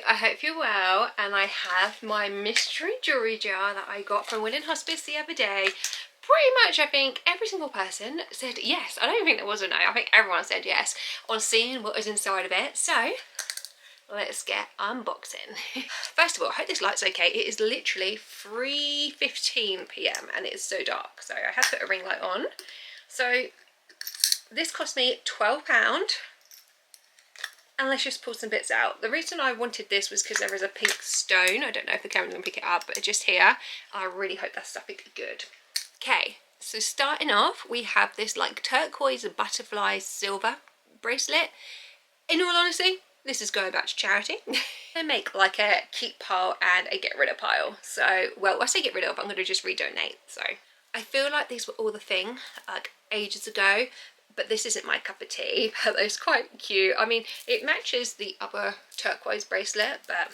I hope you're well, and I have my mystery jewellery jar that I got from Willing Hospice the other day. Pretty much I think every single person said yes. I don't think there was a no, I think everyone said yes on seeing what was inside of it. So let's get unboxing. First of all, I hope this light's okay. It is literally 3:15 p.m. and it's so dark, so I have to put a ring light on. So this cost me £12. And let's just pull some bits out. The reason I wanted this was because there is a pink stone. I don't know if the camera can pick it up, but just here. I really hope that's something good. Okay, so starting off, we have this like turquoise butterfly silver bracelet. In all honesty, this is going back to charity. I make like a keep pile and a get rid of pile. So, well, I say get rid of, I'm going to just redonate. So I feel like these were all the thing like ages ago. But this isn't my cup of tea, but it's quite cute. I mean, it matches the other turquoise bracelet, but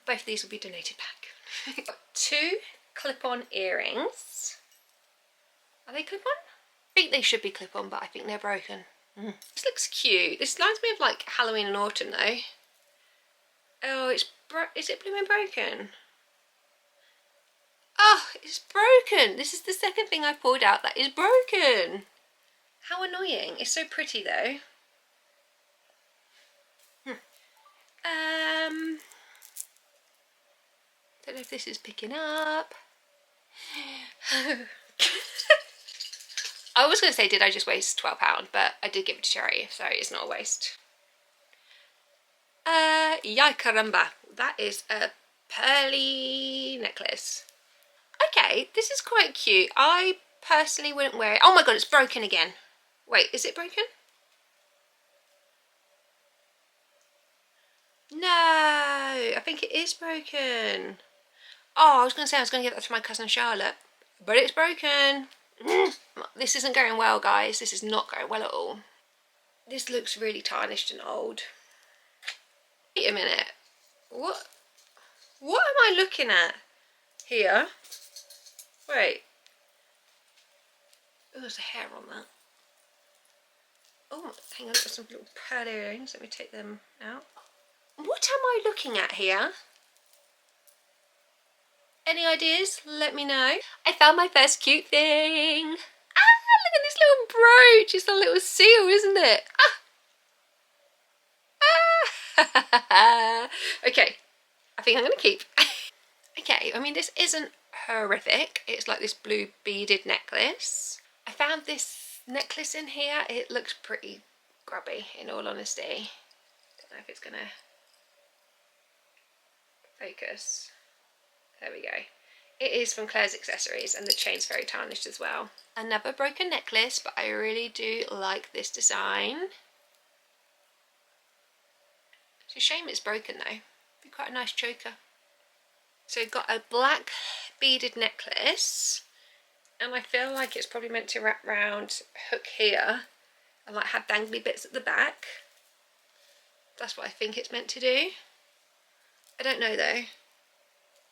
both of these will be donated back. Two clip-on earrings. Are they clip-on? I think they should be clip-on, but I think they're broken. This looks cute. This reminds me of like Halloween and autumn though. Oh, is it blooming broken? Oh, it's broken. This is the second thing I pulled out that is broken. How annoying. It's so pretty though. Don't know if this is picking up. I was going to say, did I just waste £12? But I did give it to charity, so it's not a waste. Yay caramba. That is a pearly necklace. Okay, this is quite cute. I personally wouldn't wear it. Oh my god, it's broken again. Wait, is it broken? No, I think it is broken. Oh, I was going to say I was going to give that to my cousin Charlotte, but it's broken. This isn't going well, guys. This is not going well at all. This looks really tarnished and old. Wait a minute. What am I looking at here? Wait. Oh, there's a hair on that. Oh, hang on, there's some little pearl earrings. Let me take them out. What am I looking at here? Any ideas? Let me know. I found my first cute thing. Ah, look at this little brooch. It's a little seal, isn't it? Ah. Okay, I think I'm going to keep. Okay, I mean, this isn't horrific. It's like this blue beaded necklace. I found this necklace in here. It looks pretty grubby, in all honesty. Don't know if it's gonna focus. There we go. It is from Claire's Accessories and the chain's very tarnished as well. Another broken necklace, but I really do like this design. It's a shame it's broken though. It'd be quite a nice choker. So we've got a black beaded necklace. And I feel like it's probably meant to wrap round a hook here and like have dangly bits at the back. That's what I think it's meant to do. I don't know though.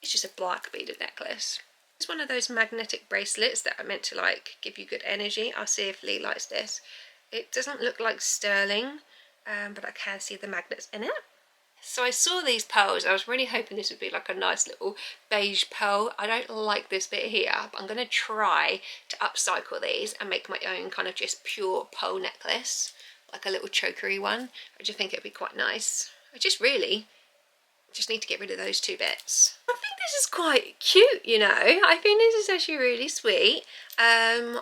It's just a black beaded necklace. It's one of those magnetic bracelets that are meant to like give you good energy. I'll see if Lee likes this. It doesn't look like sterling, but I can see the magnets in it. So I saw these pearls. I was really hoping this would be like a nice little beige pearl. I don't like this bit here, but I'm going to try to upcycle these and make my own kind of just pure pearl necklace, like a little chokery one. I just think it'd be quite nice. I just really just need to get rid of those two bits. I think this is quite cute, you know. I think this is actually really sweet. If I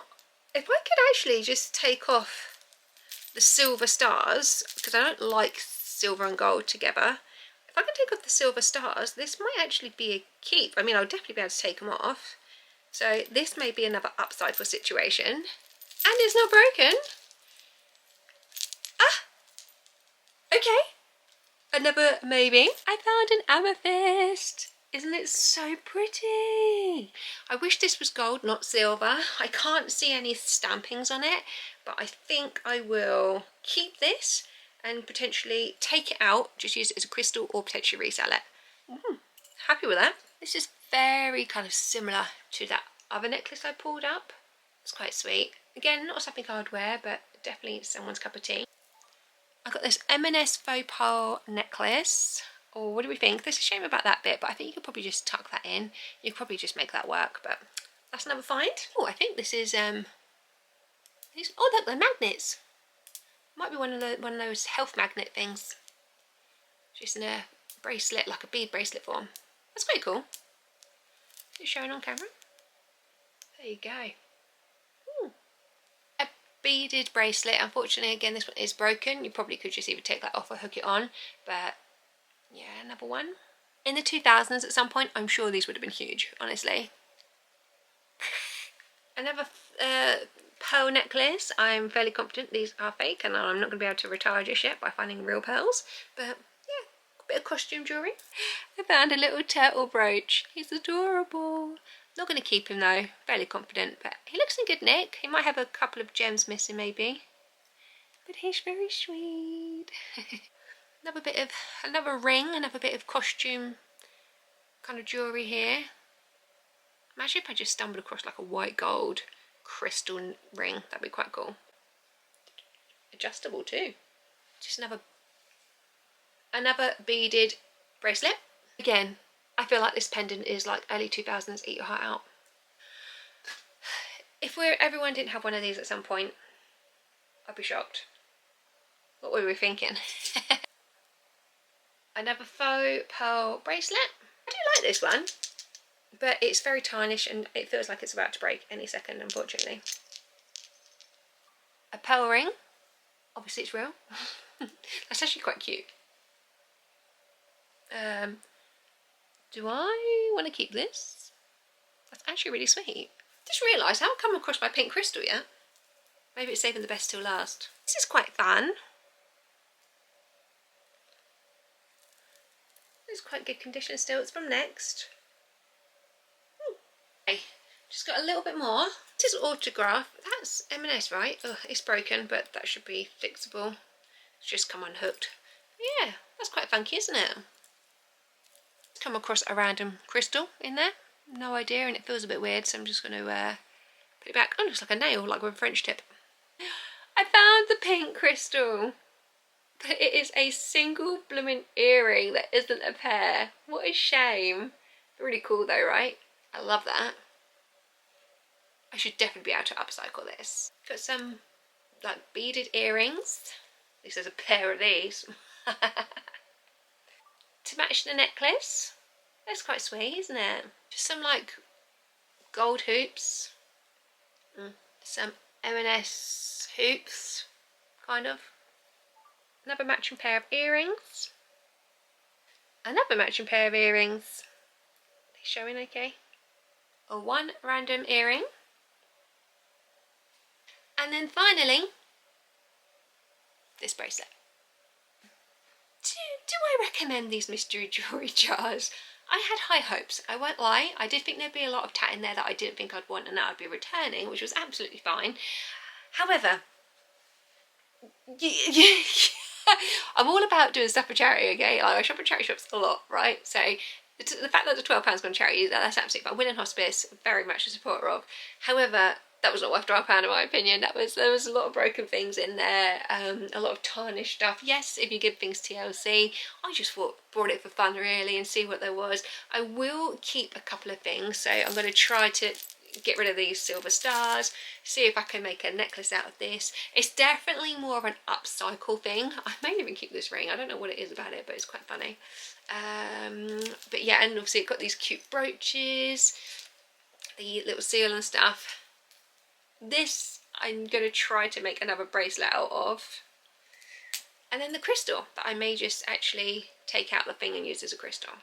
could actually just take off the silver stars, because I don't like silver and gold together. If I can take off the silver stars, this might actually be a keep. I mean, I'll definitely be able to take them off. So this may be another upcycle situation. And it's not broken. Ah! Okay. Another maybe. I found an amethyst. Isn't it so pretty? I wish this was gold, not silver. I can't see any stampings on it, but I think I will keep this and potentially take it out, just use it as a crystal or potentially resell it. Happy with that. This is very kind of similar to that other necklace I pulled up. It's quite sweet. Again, not something I would wear, but definitely someone's cup of tea. I got this M&S faux pearl necklace. Or what do we think? There's a shame about that bit, but I think you could probably just tuck that in. You could probably just make that work, but that's another find. Oh, I think this is these, oh look, they're magnets. Might be one of those health magnet things. Just in a bracelet, like a bead bracelet form. That's quite cool. Is it showing on camera? There you go. Ooh. A beaded bracelet. Unfortunately, again, this one is broken. You probably could just either take that off or hook it on, but yeah, another one. In the 2000s at some point, I'm sure these would have been huge, honestly. Another pearl necklace. I'm fairly confident these are fake and I'm not going to be able to retire just yet by finding real pearls, but yeah, a bit of costume jewellery. I found a little turtle brooch. He's adorable. Not going to keep him though, fairly confident, but he looks in good nick. He might have a couple of gems missing maybe, but he's very sweet. Another ring, another bit of costume kind of jewellery here. Imagine if I just stumbled across like a white gold crystal ring. That'd be quite cool. Adjustable too. Just another beaded bracelet. Again, I feel like this pendant is like early 2000s, eat your heart out. If everyone didn't have one of these at some point, I'd be shocked. What were we thinking? Another faux pearl bracelet. I do like this one, but it's very tarnished and it feels like it's about to break any second, unfortunately. A pearl ring. Obviously it's real. That's actually quite cute. Do I want to keep this? That's actually really sweet. Just realised I haven't come across my pink crystal yet. Maybe it's saving the best till last. This is quite fun. It's quite good condition still. It's from Next. Okay, just got a little bit more. This is autograph. That's M&S, right? Oh, it's broken, but that should be fixable. It's just come unhooked. Yeah, that's quite funky, isn't it? Come across a random crystal in there. No idea, and it feels a bit weird, so I'm just going to put it back. Oh, it looks like a nail, like with a French tip. I found the pink crystal. But it is a single blooming earring that isn't a pair. What a shame. Really cool though, right? I love that. I should definitely be able to upcycle this. Got some like beaded earrings. At least there's a pair of these. To match the necklace. That's quite sweet, isn't it? Just some like gold hoops. Some M&S hoops, kind of. Another matching pair of earrings. Another matching pair of earrings. Are they showing okay? Or one random earring. And then finally, this bracelet. Do I recommend these mystery jewellery jars? I had high hopes, I won't lie. I did think there'd be a lot of tat in there that I didn't think I'd want and that I'd be returning, which was absolutely fine. However, I'm all about doing stuff for charity, okay? Like, I shop at charity shops a lot, right? So the fact that the £12 gone charity, that's absolutely fine. Women Hospice, very much a supporter of. However, that was not worth £12 in my opinion. There was a lot of broken things in there, a lot of tarnished stuff. Yes, if you give things TLC, I just brought it for fun really and see what there was. I will keep a couple of things, so I'm going to try to get rid of these silver stars, see if I can make a necklace out of this. It's definitely more of an upcycle thing. I may even keep this ring. I don't know what it is about it, but it's quite funny. But yeah, and obviously it's got these cute brooches, the little seal and stuff. This I'm going to try to make another bracelet out of. And then the crystal that I may just actually take out the thing and use as a crystal.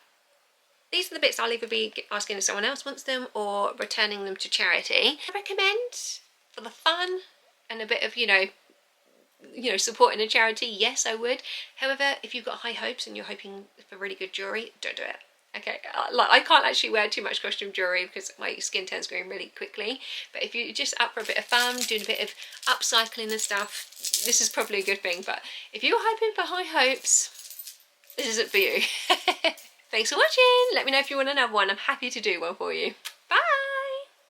These are the bits I'll either be asking if someone else wants them or returning them to charity. I recommend for the fun and a bit of, you know, supporting a charity. Yes, I would. However, if you've got high hopes and you're hoping for really good jewellery, don't do it. Okay, like I can't actually wear too much costume jewellery because my skin turns green really quickly. But if you're just up for a bit of fun, doing a bit of upcycling and stuff, this is probably a good thing. But if you're hoping for high hopes, this isn't for you. Thanks for watching. Let me know if you want another one. I'm happy to do one for you.